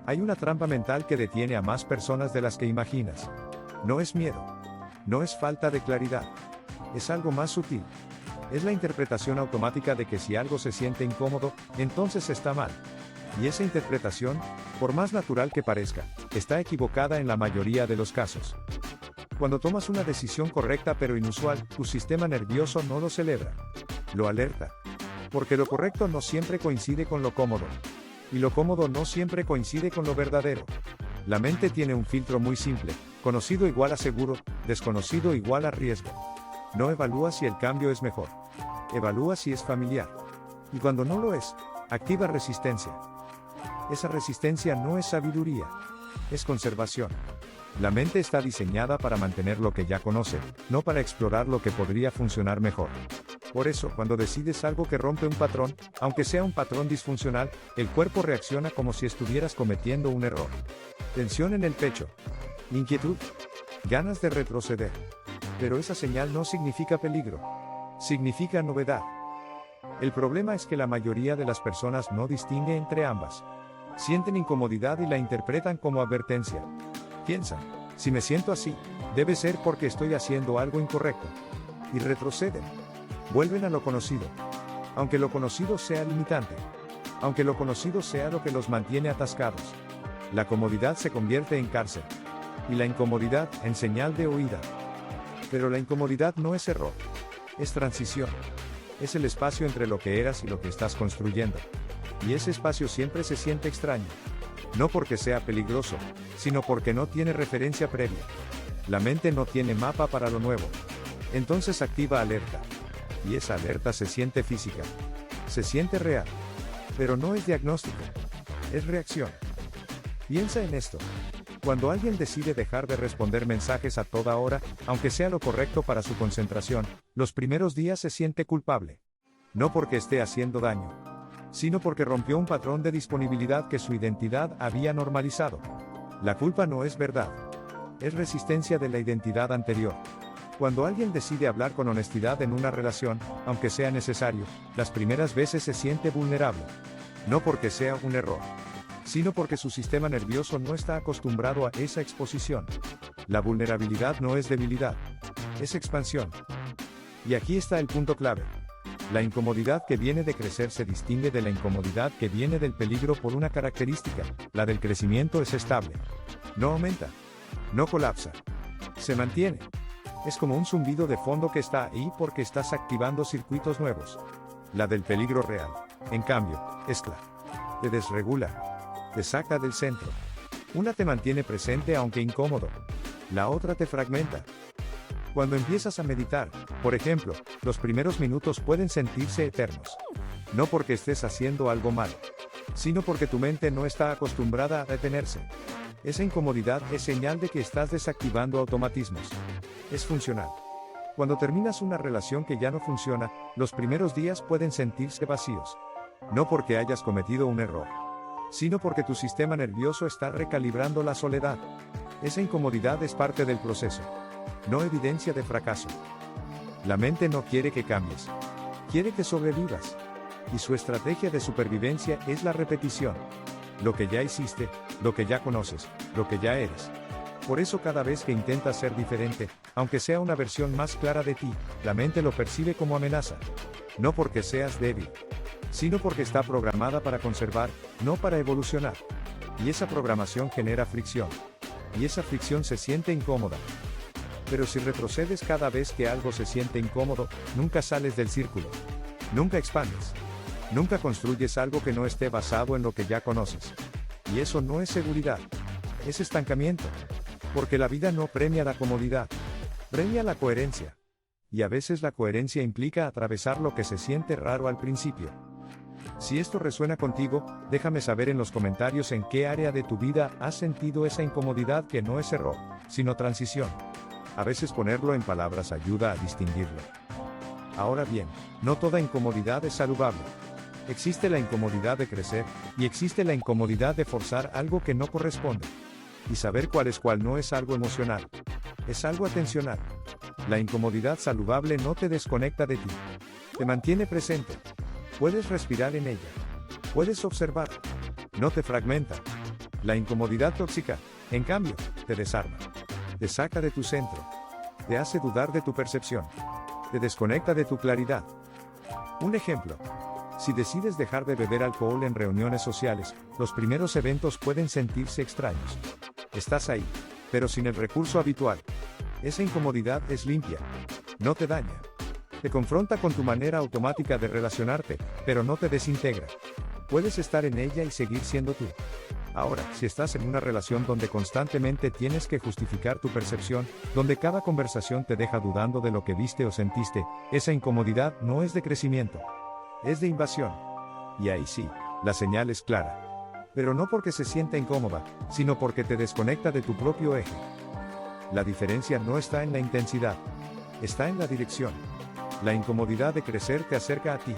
Hay una trampa mental que detiene a más personas de las que imaginas. No es miedo. No es falta de claridad. Es algo más sutil. Es la interpretación automática de que si algo se siente incómodo, entonces está mal. Y esa interpretación, por más natural que parezca, está equivocada en la mayoría de los casos. Cuando tomas una decisión correcta pero inusual, tu sistema nervioso no lo celebra. Lo alerta. Porque lo correcto no siempre coincide con lo cómodo. Y lo cómodo no siempre coincide con lo verdadero. La mente tiene un filtro muy simple: conocido igual a seguro, desconocido igual a riesgo. No evalúa si el cambio es mejor. Evalúa si es familiar. Y cuando no lo es, activa resistencia. Esa resistencia no es sabiduría. Es conservación. La mente está diseñada para mantener lo que ya conoce, no para explorar lo que podría funcionar mejor. Por eso, cuando decides algo que rompe un patrón, aunque sea un patrón disfuncional, el cuerpo reacciona como si estuvieras cometiendo un error. Tensión en el pecho. Inquietud. Ganas de retroceder. Pero esa señal no significa peligro. Significa novedad. El problema es que la mayoría de las personas no distingue entre ambas. Sienten incomodidad y la interpretan como advertencia. Piensan: si me siento así, debe ser porque estoy haciendo algo incorrecto. Y retroceden. Vuelven a lo conocido. Aunque lo conocido sea limitante. Aunque lo conocido sea lo que los mantiene atascados. La comodidad se convierte en cárcel. Y la incomodidad en señal de huida. Pero la incomodidad no es error. Es transición. Es el espacio entre lo que eras y lo que estás construyendo. Y ese espacio siempre se siente extraño. No porque sea peligroso, sino porque no tiene referencia previa. La mente no tiene mapa para lo nuevo. Entonces activa alerta. Y esa alerta se siente física. Se siente real. Pero no es diagnóstico. Es reacción. Piensa en esto. Cuando alguien decide dejar de responder mensajes a toda hora, aunque sea lo correcto para su concentración, los primeros días se siente culpable. No porque esté haciendo daño, sino porque rompió un patrón de disponibilidad que su identidad había normalizado. La culpa no es verdad. Es resistencia de la identidad anterior. Cuando alguien decide hablar con honestidad en una relación, aunque sea necesario, las primeras veces se siente vulnerable. No porque sea un error, sino porque su sistema nervioso no está acostumbrado a esa exposición. La vulnerabilidad no es debilidad. Es expansión. Y aquí está el punto clave. La incomodidad que viene de crecer se distingue de la incomodidad que viene del peligro por una característica: la del crecimiento es estable. No aumenta. No colapsa. Se mantiene. Es como un zumbido de fondo que está ahí porque estás activando circuitos nuevos. La del peligro real, en cambio, es clara. Te desregula. Te saca del centro. Una te mantiene presente aunque incómodo. La otra te fragmenta. Cuando empiezas a meditar, por ejemplo, los primeros minutos pueden sentirse eternos. No porque estés haciendo algo malo, sino porque tu mente no está acostumbrada a detenerse. Esa incomodidad es señal de que estás desactivando automatismos. Es funcional. Cuando terminas una relación que ya no funciona, los primeros días pueden sentirse vacíos. No porque hayas cometido un error, sino porque tu sistema nervioso está recalibrando la soledad. Esa incomodidad es parte del proceso, no evidencia de fracaso. La mente no quiere que cambies. Quiere que sobrevivas. Y su estrategia de supervivencia es la repetición. Lo que ya hiciste, lo que ya conoces, lo que ya eres. Por eso cada vez que intentas ser diferente, aunque sea una versión más clara de ti, la mente lo percibe como amenaza. No porque seas débil, sino porque está programada para conservar, no para evolucionar. Y esa programación genera fricción. Y esa fricción se siente incómoda. Pero si retrocedes cada vez que algo se siente incómodo, nunca sales del círculo. Nunca expandes. Nunca construyes algo que no esté basado en lo que ya conoces. Y eso no es seguridad. Es estancamiento. Porque la vida no premia la comodidad. Premia la coherencia. Y a veces la coherencia implica atravesar lo que se siente raro al principio. Si esto resuena contigo, déjame saber en los comentarios en qué área de tu vida has sentido esa incomodidad que no es error, sino transición. A veces ponerlo en palabras ayuda a distinguirlo. Ahora bien, no toda incomodidad es saludable. Existe la incomodidad de crecer, y existe la incomodidad de forzar algo que no corresponde. Y saber cuál es cuál no es algo emocional. Es algo atencional. La incomodidad saludable no te desconecta de ti. Te mantiene presente. Puedes respirar en ella. Puedes observar. No te fragmenta. La incomodidad tóxica, en cambio, te desarma. Te saca de tu centro. Te hace dudar de tu percepción. Te desconecta de tu claridad. Un ejemplo. Si decides dejar de beber alcohol en reuniones sociales, los primeros eventos pueden sentirse extraños. Estás ahí, pero sin el recurso habitual. Esa incomodidad es limpia. No te daña. Te confronta con tu manera automática de relacionarte, pero no te desintegra. Puedes estar en ella y seguir siendo tú. Ahora, si estás en una relación donde constantemente tienes que justificar tu percepción, donde cada conversación te deja dudando de lo que viste o sentiste, esa incomodidad no es de crecimiento. Es de invasión. Y ahí sí, la señal es clara. Pero no porque se sienta incómoda, sino porque te desconecta de tu propio eje. La diferencia no está en la intensidad. Está en la dirección. La incomodidad de crecer te acerca a ti.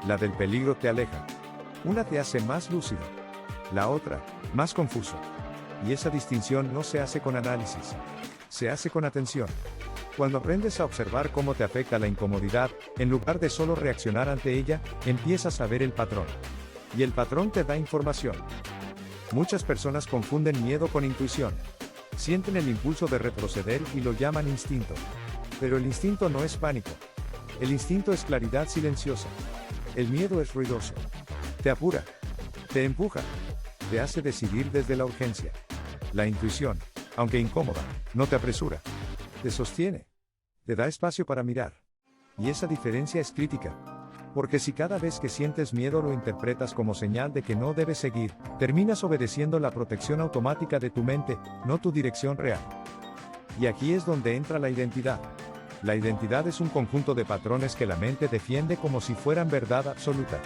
La del peligro te aleja. Una te hace más lúcido. La otra, más confuso. Y esa distinción no se hace con análisis. Se hace con atención. Cuando aprendes a observar cómo te afecta la incomodidad, en lugar de solo reaccionar ante ella, empiezas a ver el patrón. Y el patrón te da información. Muchas personas confunden miedo con intuición. Sienten el impulso de retroceder y lo llaman instinto. Pero el instinto no es pánico. El instinto es claridad silenciosa. El miedo es ruidoso. Te apura. Te empuja. Te hace decidir desde la urgencia. La intuición, aunque incómoda, no te apresura. Te sostiene. Te da espacio para mirar. Y esa diferencia es crítica. Porque si cada vez que sientes miedo lo interpretas como señal de que no debes seguir, terminas obedeciendo la protección automática de tu mente, no tu dirección real. Y aquí es donde entra la identidad. La identidad es un conjunto de patrones que la mente defiende como si fueran verdad absoluta.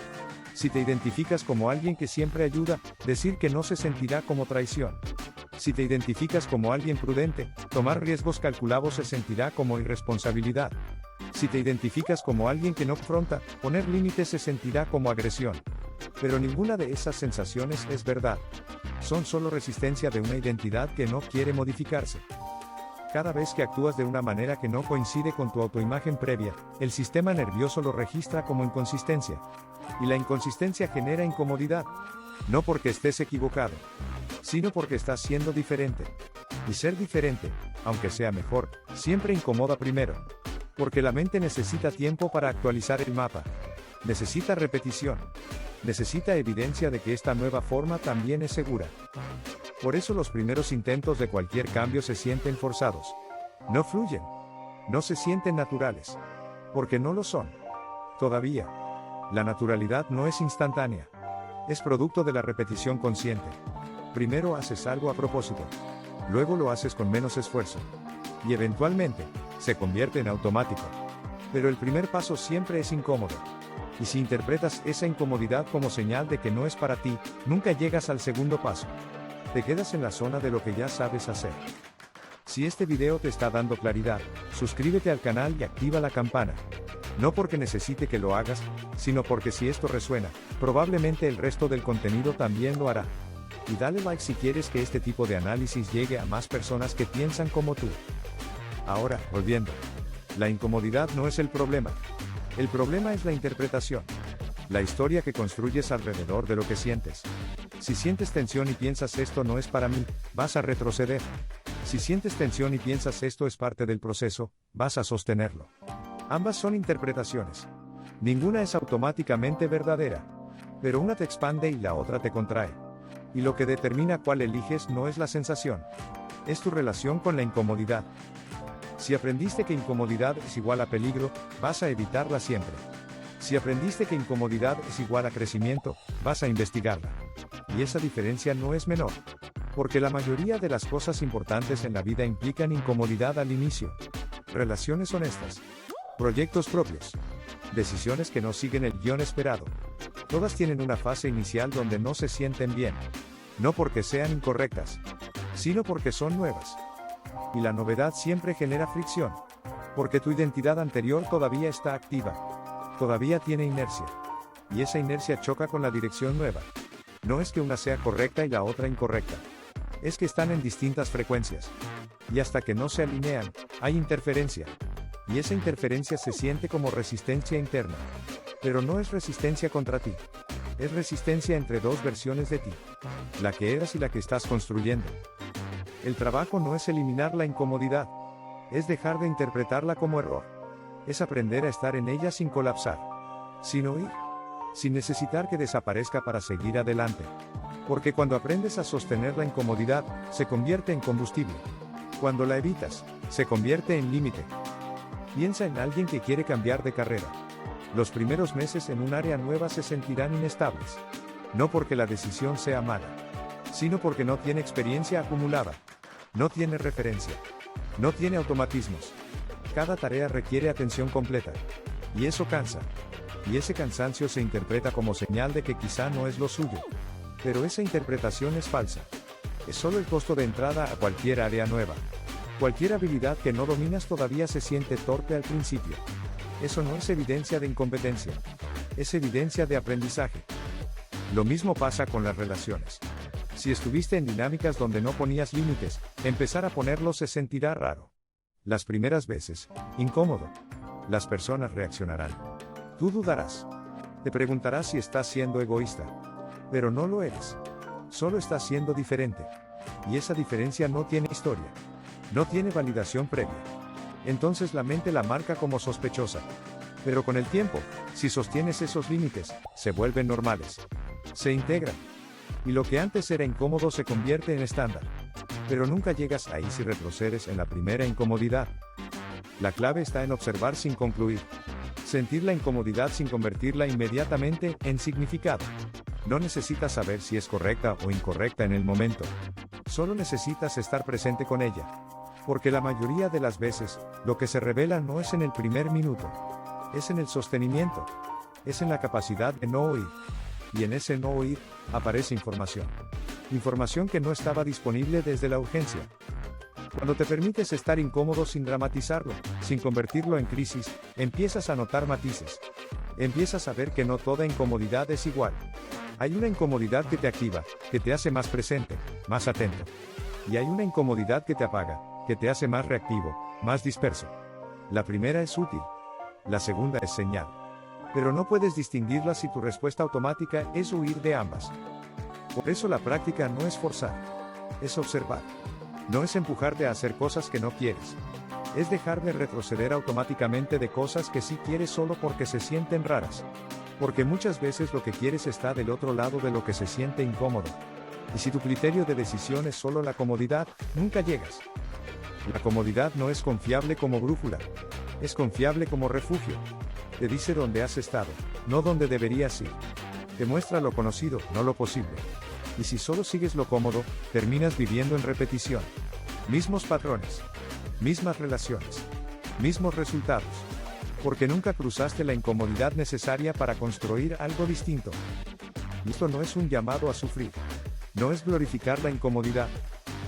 Si te identificas como alguien que siempre ayuda, decir que no se sentirá como traición. Si te identificas como alguien prudente, tomar riesgos calculados se sentirá como irresponsabilidad. Si te identificas como alguien que no confronta, poner límites se sentirá como agresión. Pero ninguna de esas sensaciones es verdad. Son solo resistencia de una identidad que no quiere modificarse. Cada vez que actúas de una manera que no coincide con tu autoimagen previa, el sistema nervioso lo registra como inconsistencia. Y la inconsistencia genera incomodidad. No porque estés equivocado, sino porque estás siendo diferente. Y ser diferente, aunque sea mejor, siempre incomoda primero. Porque la mente necesita tiempo para actualizar el mapa. Necesita repetición. Necesita evidencia de que esta nueva forma también es segura. Por eso los primeros intentos de cualquier cambio se sienten forzados. No fluyen. No se sienten naturales. Porque no lo son. Todavía. La naturalidad no es instantánea. Es producto de la repetición consciente. Primero haces algo a propósito. Luego lo haces con menos esfuerzo. Y eventualmente, se convierte en automático. Pero el primer paso siempre es incómodo. Y si interpretas esa incomodidad como señal de que no es para ti, nunca llegas al segundo paso. Te quedas en la zona de lo que ya sabes hacer. Si este video te está dando claridad, suscríbete al canal y activa la campana. No porque necesite que lo hagas, sino porque si esto resuena, probablemente el resto del contenido también lo hará. Y dale like si quieres que este tipo de análisis llegue a más personas que piensan como tú. Ahora, volviendo. La incomodidad no es el problema. El problema es la interpretación. La historia que construyes alrededor de lo que sientes. Si sientes tensión y piensas esto no es para mí, vas a retroceder. Si sientes tensión y piensas esto es parte del proceso, vas a sostenerlo. Ambas son interpretaciones. Ninguna es automáticamente verdadera. Pero una te expande y la otra te contrae. Y lo que determina cuál eliges no es la sensación. Es tu relación con la incomodidad. Si aprendiste que incomodidad es igual a peligro, vas a evitarla siempre. Si aprendiste que incomodidad es igual a crecimiento, vas a investigarla. Y esa diferencia no es menor. Porque la mayoría de las cosas importantes en la vida implican incomodidad al inicio. Relaciones honestas. Proyectos propios. Decisiones que no siguen el guión esperado. Todas tienen una fase inicial donde no se sienten bien. No porque sean incorrectas, sino porque son nuevas. Y la novedad siempre genera fricción. Porque tu identidad anterior todavía está activa. Todavía tiene inercia. Y esa inercia choca con la dirección nueva. No es que una sea correcta y la otra incorrecta. Es que están en distintas frecuencias. Y hasta que no se alinean, hay interferencia. Y esa interferencia se siente como resistencia interna. Pero no es resistencia contra ti. Es resistencia entre dos versiones de ti. La que eras y la que estás construyendo. El trabajo no es eliminar la incomodidad. Es dejar de interpretarla como error. Es aprender a estar en ella sin colapsar. Sin huir. Sin necesitar que desaparezca para seguir adelante. Porque cuando aprendes a sostener la incomodidad, se convierte en combustible. Cuando la evitas, se convierte en límite. Piensa en alguien que quiere cambiar de carrera. Los primeros meses en un área nueva se sentirán inestables. No porque la decisión sea mala, sino porque no tiene experiencia acumulada. No tiene referencia. No tiene automatismos. Cada tarea requiere atención completa. Y eso cansa. Y ese cansancio se interpreta como señal de que quizá no es lo suyo. Pero esa interpretación es falsa. Es solo el costo de entrada a cualquier área nueva. Cualquier habilidad que no dominas todavía se siente torpe al principio. Eso no es evidencia de incompetencia. Es evidencia de aprendizaje. Lo mismo pasa con las relaciones. Si estuviste en dinámicas donde no ponías límites, empezar a ponerlos se sentirá raro. Las primeras veces, incómodo. Las personas reaccionarán. Tú dudarás. Te preguntarás si estás siendo egoísta. Pero no lo eres. Solo estás siendo diferente. Y esa diferencia no tiene historia. No tiene validación previa. Entonces la mente la marca como sospechosa. Pero con el tiempo, si sostienes esos límites, se vuelven normales. Se integran. Y lo que antes era incómodo se convierte en estándar. Pero nunca llegas ahí si retrocedes en la primera incomodidad. La clave está en observar sin concluir. Sentir la incomodidad sin convertirla inmediatamente en significado. No necesitas saber si es correcta o incorrecta en el momento. Solo necesitas estar presente con ella. Porque la mayoría de las veces, lo que se revela no es en el primer minuto. Es en el sostenimiento. Es en la capacidad de no oír. Y en ese no oír, aparece información. Información que no estaba disponible desde la urgencia. Cuando te permites estar incómodo sin dramatizarlo, sin convertirlo en crisis, empiezas a notar matices. Empiezas a ver que no toda incomodidad es igual. Hay una incomodidad que te activa, que te hace más presente, más atento. Y hay una incomodidad que te apaga, que te hace más reactivo, más disperso. La primera es útil. La segunda es señal. Pero no puedes distinguirlas si tu respuesta automática es huir de ambas. Por eso la práctica no es forzar. Es observar. No es empujarte a hacer cosas que no quieres. Es dejar de retroceder automáticamente de cosas que sí quieres solo porque se sienten raras. Porque muchas veces lo que quieres está del otro lado de lo que se siente incómodo. Y si tu criterio de decisión es solo la comodidad, nunca llegas. La comodidad no es confiable como brújula. Es confiable como refugio. Te dice dónde has estado, no dónde deberías ir. Te muestra lo conocido, no lo posible. Y si solo sigues lo cómodo, terminas viviendo en repetición. Mismos patrones. Mismas relaciones. Mismos resultados. Porque nunca cruzaste la incomodidad necesaria para construir algo distinto. Y esto no es un llamado a sufrir. No es glorificar la incomodidad.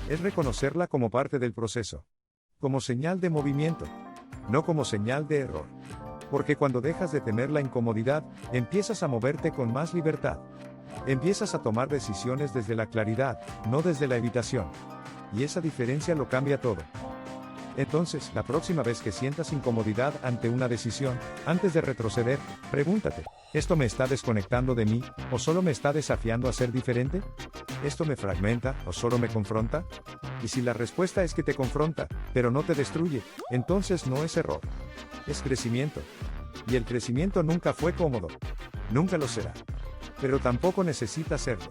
Es reconocerla como parte del proceso. Como señal de movimiento. No como señal de error. Porque cuando dejas de temer la incomodidad, empiezas a moverte con más libertad. Empiezas a tomar decisiones desde la claridad, no desde la evitación. Y esa diferencia lo cambia todo. Entonces, la próxima vez que sientas incomodidad ante una decisión, antes de retroceder, pregúntate, ¿esto me está desconectando de mí, o solo me está desafiando a ser diferente? ¿Esto me fragmenta, o solo me confronta? Y si la respuesta es que te confronta, pero no te destruye, entonces no es error. Es crecimiento. Y el crecimiento nunca fue cómodo. Nunca lo será. Pero tampoco necesita serlo.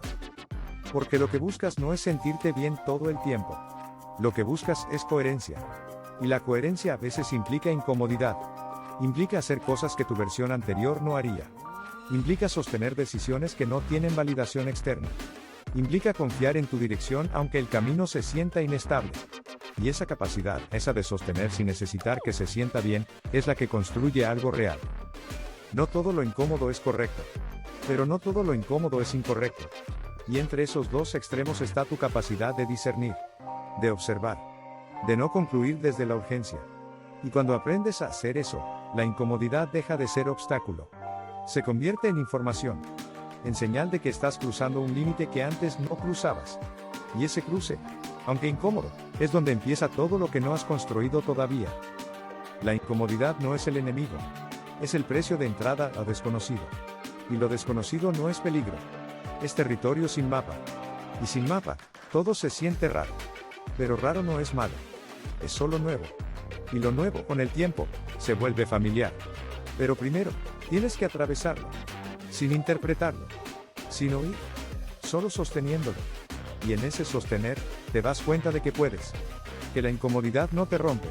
Porque lo que buscas no es sentirte bien todo el tiempo. Lo que buscas es coherencia. Y la coherencia a veces implica incomodidad. Implica hacer cosas que tu versión anterior no haría. Implica sostener decisiones que no tienen validación externa. Implica confiar en tu dirección aunque el camino se sienta inestable. Y esa capacidad, esa de sostener sin necesitar que se sienta bien, es la que construye algo real. No todo lo incómodo es correcto. Pero no todo lo incómodo es incorrecto. Y entre esos dos extremos está tu capacidad de discernir. De observar. De no concluir desde la urgencia. Y cuando aprendes a hacer eso, la incomodidad deja de ser obstáculo. Se convierte en información. En señal de que estás cruzando un límite que antes no cruzabas. Y ese cruce, aunque incómodo, es donde empieza todo lo que no has construido todavía. La incomodidad no es el enemigo. Es el precio de entrada a desconocido. Y lo desconocido no es peligro. Es territorio sin mapa. Y sin mapa, todo se siente raro. Pero raro no es malo. Es solo nuevo. Y lo nuevo, con el tiempo, se vuelve familiar. Pero primero, tienes que atravesarlo. Sin interpretarlo. Sin oír. Solo sosteniéndolo. Y en ese sostener, te das cuenta de que puedes. Que la incomodidad no te rompe.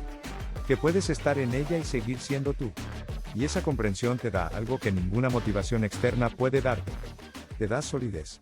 Que puedes estar en ella y seguir siendo tú. Y esa comprensión te da algo que ninguna motivación externa puede darte. Te da solidez.